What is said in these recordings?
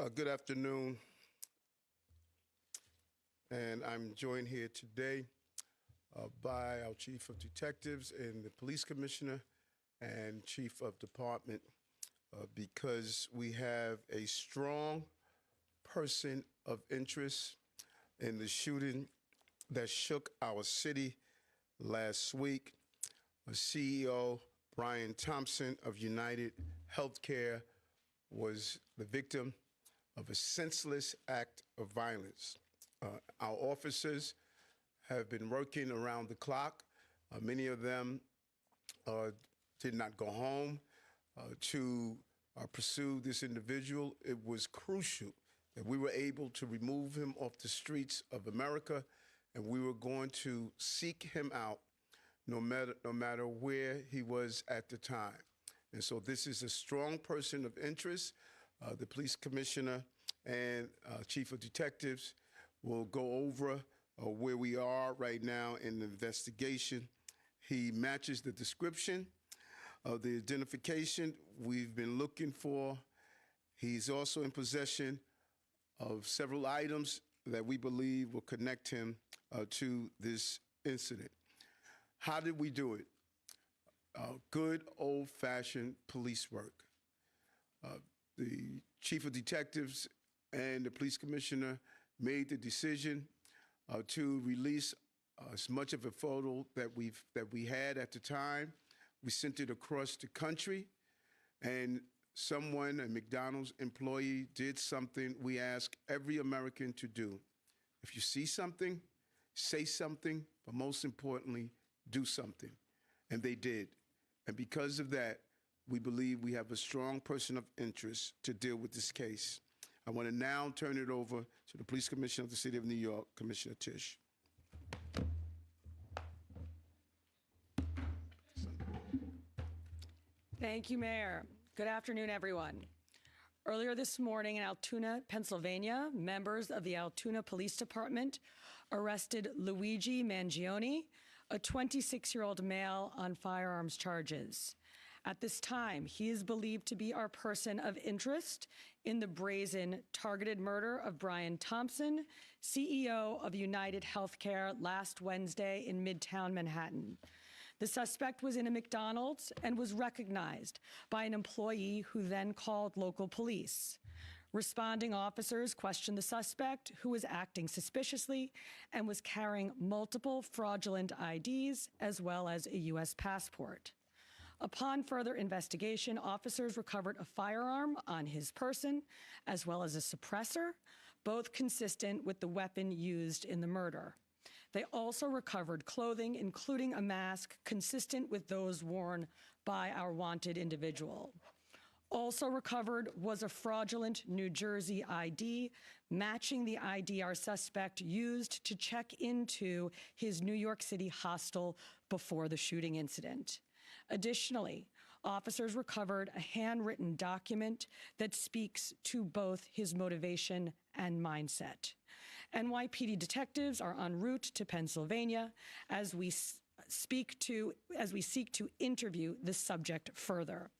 Good afternoon, and I'm joined here today by our Chief of Detectives and the Police Commissioner and Chief of Department because we have a strong person of interest in the shooting that shook our city last week. CEO Brian Thompson of UnitedHealthcare was the victim of a senseless act of violence. Our officers have been working around the clock. Many of them did not go home to pursue this individual. It was crucial that we were able to remove him off the streets of America, and we were going to seek him out no matter where he was at the time. And so this is a strong person of interest. The police commissioner and chief of detectives will go over where we are right now in the investigation. He matches the description of the identification we've been looking for. He's also in possession of several items that we believe will connect him to this incident. How did we do it? Good old-fashioned police work. The chief of detectives and the police commissioner made the decision to release as much of a photo that we had at the time. We sent it across the country, and someone, a McDonald's employee, did something we ask every American to do. If you see something, say something, but most importantly, do something. And they did. And because of that, we believe we have a strong person of interest to deal with this case. I want to now turn it over to the Police Commissioner of the City of New York, Commissioner Tisch. Thank you, Mayor. Good afternoon, everyone. Earlier this morning in Altoona, Pennsylvania, members of the Altoona Police Department arrested Luigi Mangione, a 26-year-old male, on firearms charges. At this time, he is believed to be our person of interest in the brazen targeted murder of Brian Thompson, CEO of UnitedHealthcare, last Wednesday in Midtown Manhattan. The suspect was in a McDonald's and was recognized by an employee who then called local police. Responding officers questioned the suspect, who was acting suspiciously and was carrying multiple fraudulent IDs as well as a U.S. passport. Upon further investigation, officers recovered a firearm on his person as well as a suppressor, both consistent with the weapon used in the murder. They also recovered clothing, including a mask consistent with those worn by our wanted individual. Also recovered was a fraudulent New Jersey ID, matching the ID our suspect used to check into his New York City hostel before the shooting incident. Additionally, officers recovered a handwritten document that speaks to both his motivation and mindset. NYPD detectives are en route to Pennsylvania as we seek to interview the subject further.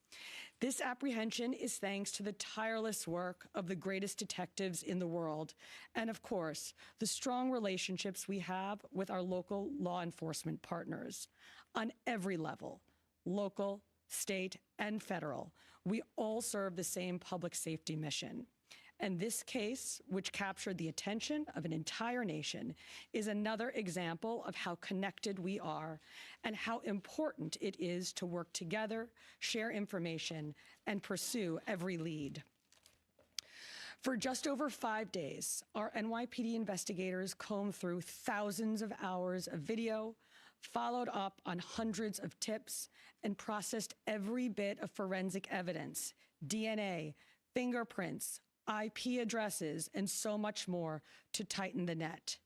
This apprehension is thanks to the tireless work of the greatest detectives in the world, and of course, the strong relationships we have with our local law enforcement partners. On every level, local, state, and federal, we all serve the same public safety mission. And this case, which captured the attention of an entire nation, is another example of how connected we are and how important it is to work together, share information, and pursue every lead. For just over 5 days, our NYPD investigators combed through thousands of hours of video, followed up on hundreds of tips, and processed every bit of forensic evidence, DNA, fingerprints, IP addresses, and so much more to tighten the net.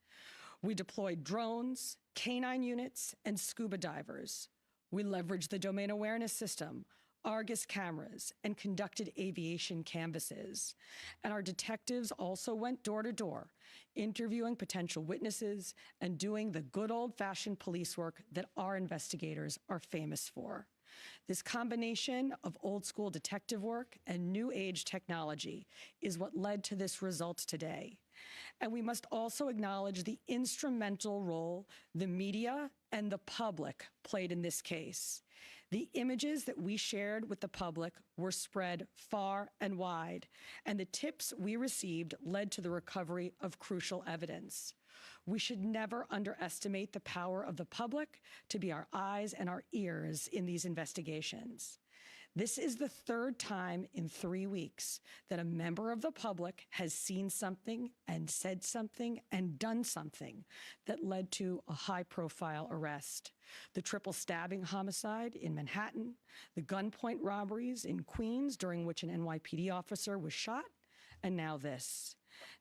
We deployed drones, canine units, and scuba divers. We leveraged the domain awareness system, Argus cameras, and conducted aviation canvasses. And our detectives also went door to door, interviewing potential witnesses and doing the good old-fashioned police work that our investigators are famous for. This combination of old-school detective work and new-age technology is what led to this result today. And we must also acknowledge the instrumental role the media and the public played in this case. The images that we shared with the public were spread far and wide, and the tips we received led to the recovery of crucial evidence. We should never underestimate the power of the public to be our eyes and our ears in these investigations. This is the third time in 3 weeks that a member of the public has seen something and said something and done something that led to a high-profile arrest. The triple stabbing homicide in Manhattan, the gunpoint robberies in Queens during which an NYPD officer was shot, and now this.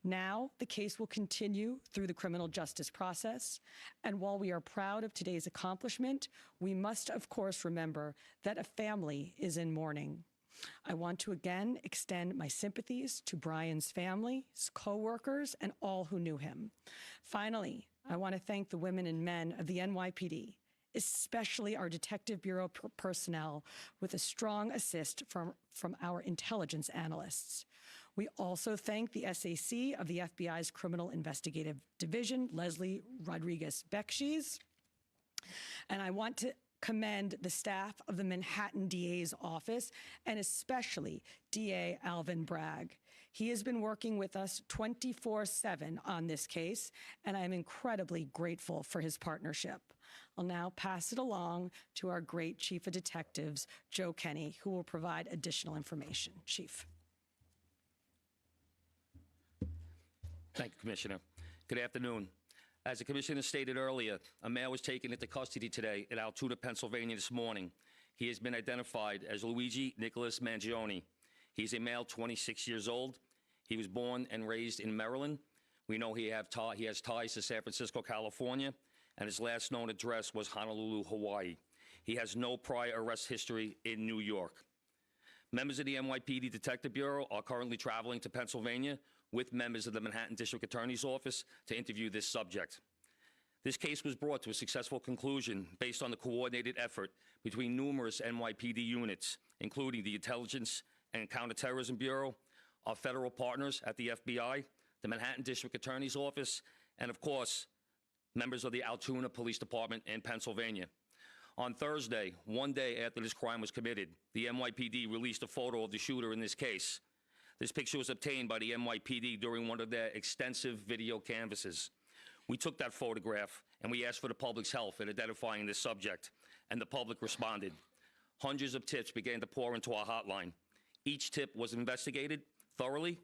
Now, the case will continue through the criminal justice process, and while we are proud of today's accomplishment, we must, of course, remember that a family is in mourning. I want to again extend my sympathies to Brian's family, his co-workers, and all who knew him. Finally, I want to thank the women and men of the NYPD, especially our Detective Bureau personnel, with a strong assist from our intelligence analysts. We also thank the SAC of the FBI's Criminal Investigative Division, Leslie Rodriguez-Bekshies. And I want to commend the staff of the Manhattan DA's office, and especially DA Alvin Bragg. He has been working with us 24/7 on this case, and I am incredibly grateful for his partnership. I'll now pass it along to our great Chief of Detectives, Joe Kenny, who will provide additional information. Chief. Thank you, Commissioner. Good afternoon. As the Commissioner stated earlier, a male was taken into custody today in Altoona, Pennsylvania this morning. He has been identified as Luigi Nicholas Mangione. He's a male, 26 years old. He was born and raised in Maryland. We know he has ties to San Francisco, California, and his last known address was Honolulu, Hawaii. He has no prior arrest history in New York. Members of the NYPD Detective Bureau are currently traveling to Pennsylvania with members of the Manhattan District Attorney's Office to interview this subject. This case was brought to a successful conclusion based on the coordinated effort between numerous NYPD units, including the Intelligence and Counterterrorism Bureau, our federal partners at the FBI, the Manhattan District Attorney's Office, and of course, members of the Altoona Police Department in Pennsylvania. On Thursday, one day after this crime was committed, the NYPD released a photo of the shooter in this case. This picture was obtained by the NYPD during one of their extensive video canvasses. We took that photograph and we asked for the public's help in identifying this subject, and the public responded. Hundreds of tips began to pour into our hotline. Each tip was investigated thoroughly,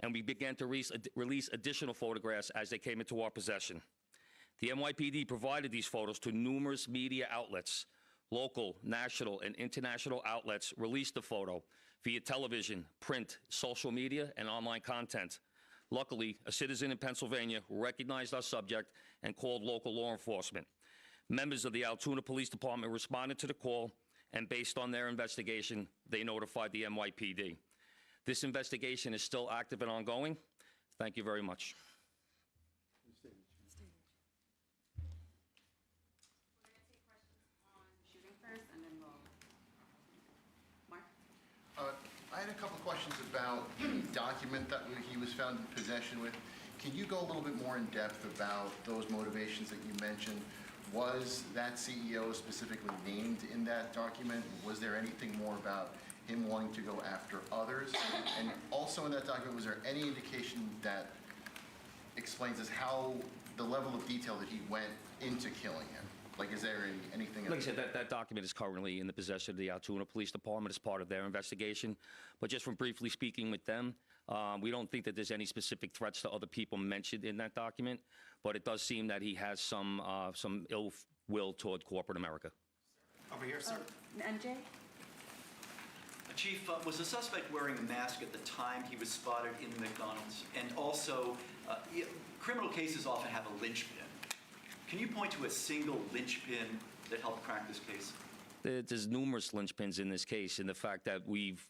and we began to release additional photographs as they came into our possession. The NYPD provided these photos to numerous media outlets. Local, national, and international outlets released the photo via television, print, social media, and online content. Luckily, a citizen in Pennsylvania recognized our subject and called local law enforcement. Members of the Altoona Police Department responded to the call, and based on their investigation, they notified the NYPD. This investigation is still active and ongoing. Thank you very much. I had a couple of questions about the document that he was found in possession with. Can you go a little bit more in depth about those motivations that you mentioned? Was that CEO specifically named in that document? Was there anything more about him wanting to go after others? And also in that document, was there any indication that explains us how the level of detail that he went into killing him? Like, is there anything? Like I said, that document is currently in the possession of the Altoona Police Department as part of their investigation. But just from briefly speaking with them, we don't think that there's any specific threats to other people mentioned in that document. But it does seem that he has some ill will toward corporate America. Over here, sir. MJ? Chief, was the suspect wearing a mask at the time he was spotted in the McDonald's? And also, criminal cases often have a linchpin. Can you point to a single linchpin that helped crack this case? There's numerous linchpins in this case, in the fact that we've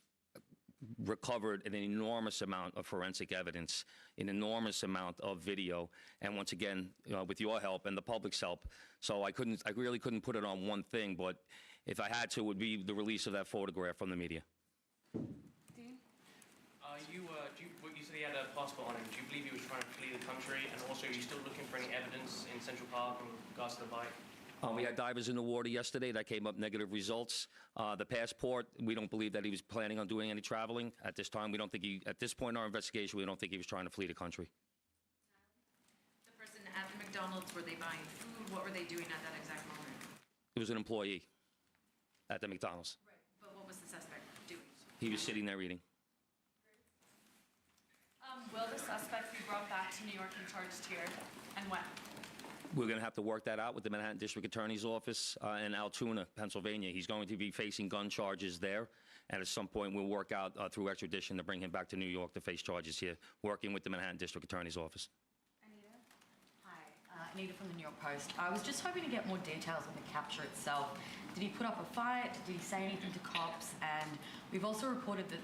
recovered an enormous amount of forensic evidence, an enormous amount of video, and once again, with your help and the public's help. So I really couldn't put it on one thing, but if I had to, it would be the release of that photograph from the media. Dean? You said he had a passport on him. Do you believe he was trying to flee the country? And also, are you still looking for any evidence in Central Park in regards to the bike? We had divers in the water yesterday. That came up negative results. The passport, we don't believe that he was planning on doing any traveling. At this time, we don't think at this point in our investigation, we don't think he was trying to flee the country. The person at the McDonald's, were they buying food? What were they doing at that exact moment? He was an employee at the McDonald's. Right. But what was the suspect doing? He was sitting there eating. Will the suspect be brought back to New York and charged here, and when? We're going to have to work that out with the Manhattan District Attorney's Office in Altoona, Pennsylvania. He's going to be facing gun charges there, and at some point we'll work out through extradition to bring him back to New York to face charges here, working with the Manhattan District Attorney's Office. Anita? Hi, Anita from the New York Post. I was just hoping to get more details on the capture itself. Did he put up a fight? Did he say anything to cops? And we've also reported that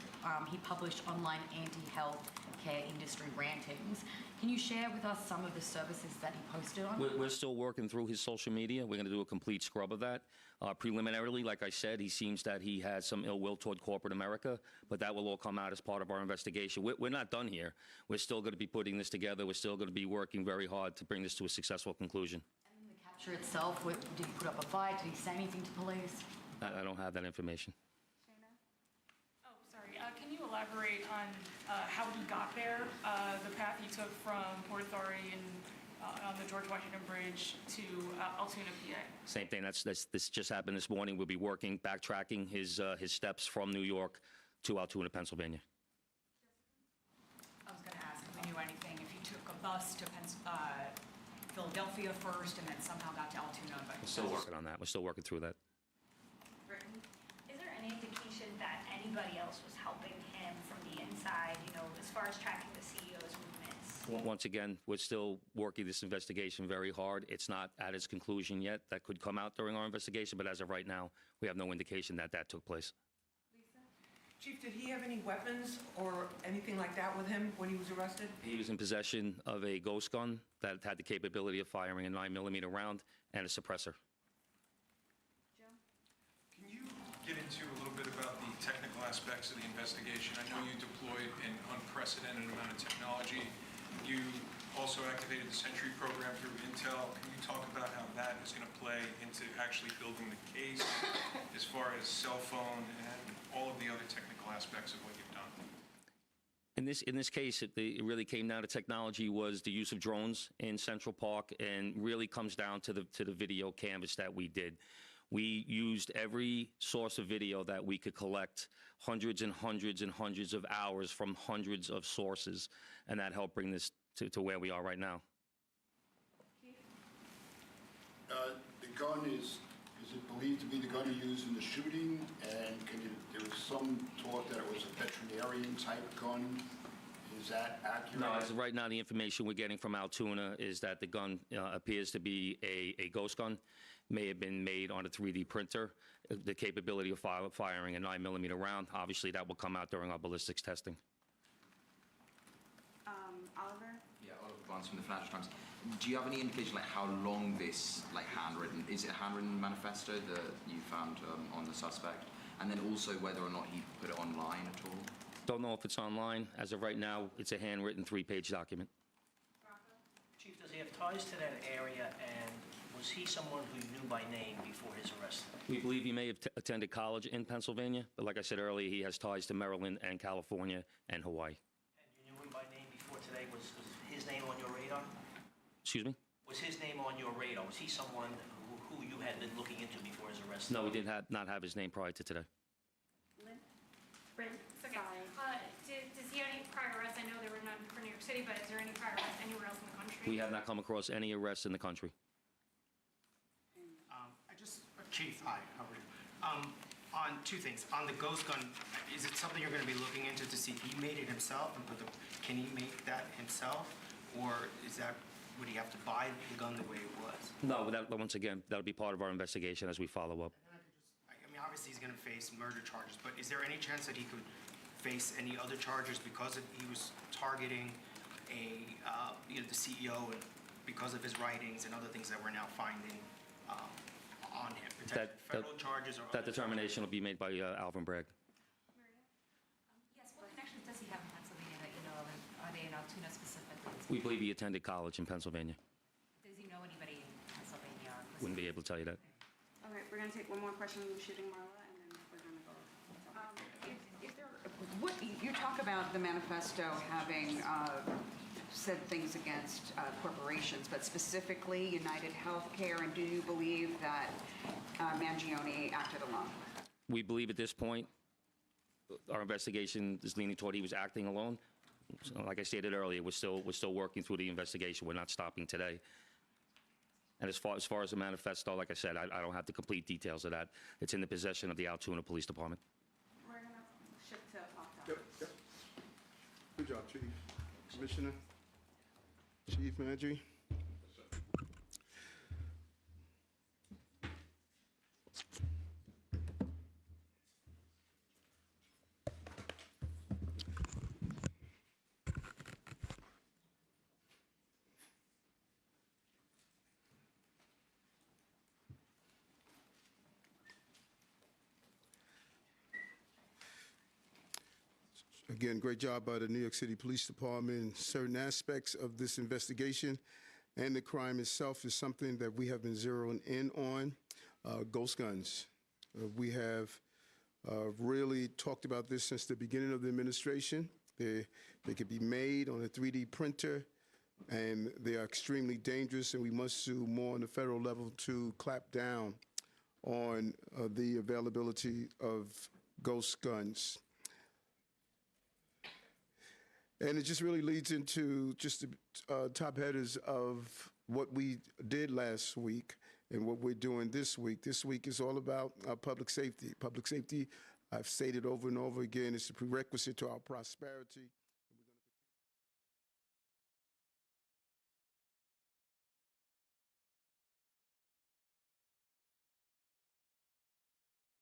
he published online anti-healthcare industry rantings. Can you share with us some of the services that he posted on? We're still working through his social media. We're going to do a complete scrub of that. Preliminarily, like I said, he seems that he has some ill will toward corporate America, but that will all come out as part of our investigation. We're not done here. We're still going to be putting this together. We're still going to be working very hard to bring this to a successful conclusion. And the capture itself, did he put up a fight? Did he say anything to police? I don't have that information. Oh, sorry. Can you elaborate on how he got there, the path he took from Port Authority and on the George Washington Bridge to Altoona, PA? Same thing. This just happened this morning. We'll be backtracking his steps from New York to Altoona, Pennsylvania. I was going to ask if we knew anything, if he took a bus to Philadelphia first and then somehow got to Altoona. But We're still working on that. We're still working through that. Is there any indication that anybody else was helping him from the inside, as far as tracking the CEO's movements? Once again, we're still working this investigation very hard. It's not at its conclusion yet. That could come out during our investigation, but as of right now, we have no indication that took place. Lisa? Chief, did he have any weapons or anything like that with him when he was arrested? He was in possession of a ghost gun that had the capability of firing a 9mm round and a suppressor. Can you get into a little bit about the technical aspects of the investigation? I know you deployed an unprecedented amount of technology. You also activated the Sentry program through Intel. Can you talk about how that is going to play into actually building the case as far as cell phone and all of the other technical aspects of what you've done? In this case, it really came down to technology was the use of drones in Central Park, and really comes down to the video canvas that we did. We used every source of video that we could collect, hundreds and hundreds and hundreds of hours from hundreds of sources, and that helped bring this to where we are right now. The gun is it believed to be the gun you used in the shooting? And there was some talk that it was a veterinarian type gun. Is that accurate? No, as of right now, the information we're getting from Altoona is that the gun appears to be a ghost gun. May have been made on a 3D printer. The capability of firing a 9mm round, obviously that will come out during our ballistics testing. Oliver? Yeah, Oliver Barnes from the Financial Times. Do you have any indication how long this handwritten, is it a handwritten manifesto that you found on the suspect? And then also whether or not he put it online at all? Don't know if it's online. As of right now, it's a handwritten 3-page document. Chief, does he have ties to that area, and was he someone who you knew by name before his arrest? We believe he may have attended college in Pennsylvania, but like I said earlier, he has ties to Maryland and California and Hawaii. And you knew him by name before today? Was his name on your radar? Excuse me? Was his name on your radar? Was he someone who you had been looking into before his arrest? No, we did not have his name prior to today. Lynn? Brent? Okay. Does he have any prior arrests? I know there were none for New York City, but is there any prior arrests anywhere else in the country? We have not come across any arrests in the country. Chief, hi, how are you? On two things. On the ghost gun, is it something you're going to be looking into to see if he made it himself? And can he make that himself? Or would he have to buy the gun the way it was? No, once again, that'll be part of our investigation as we follow up. And then obviously he's going to face murder charges, but is there any chance that he could face any other charges because he was targeting the CEO and because of his writings and other things that we're now finding on him? Potentially federal charges or That determination will be made by Alvin Bragg. Yes, what connections does he have in Pennsylvania that you know of, and are they in Altoona specifically? We believe he attended college in Pennsylvania. Does he know anybody in Pennsylvania? Wouldn't be able to tell you that. All right, we're going to take one more question from Shooting Marla, and then we're going to go. You talk about the manifesto having said things against corporations, but specifically UnitedHealthcare, and do you believe that Mangione acted alone? We believe at this point, our investigation is leaning toward he was acting alone. So, like I stated earlier, we're still working through the investigation. We're not stopping today. And as far as the manifesto, like I said, I don't have the complete details of that. It's in the possession of the Altoona Police Department. We're going to shift to October. Yep. Good job, Chief. Commissioner, Chief Manager. Again, great job by the New York City Police Department. In certain aspects of this investigation and the crime itself is something that we have been zeroing in on. Ghost guns. We have really talked about this since the beginning of the administration. They could be made on a 3D printer, and they are extremely dangerous, and we must do more on the federal level to clamp down on the availability of ghost guns. And it just really leads into just the top headers of what we did last week and what we're doing this week. This week is all about public safety. Public safety, I've stated over and over again, is a prerequisite to our prosperity.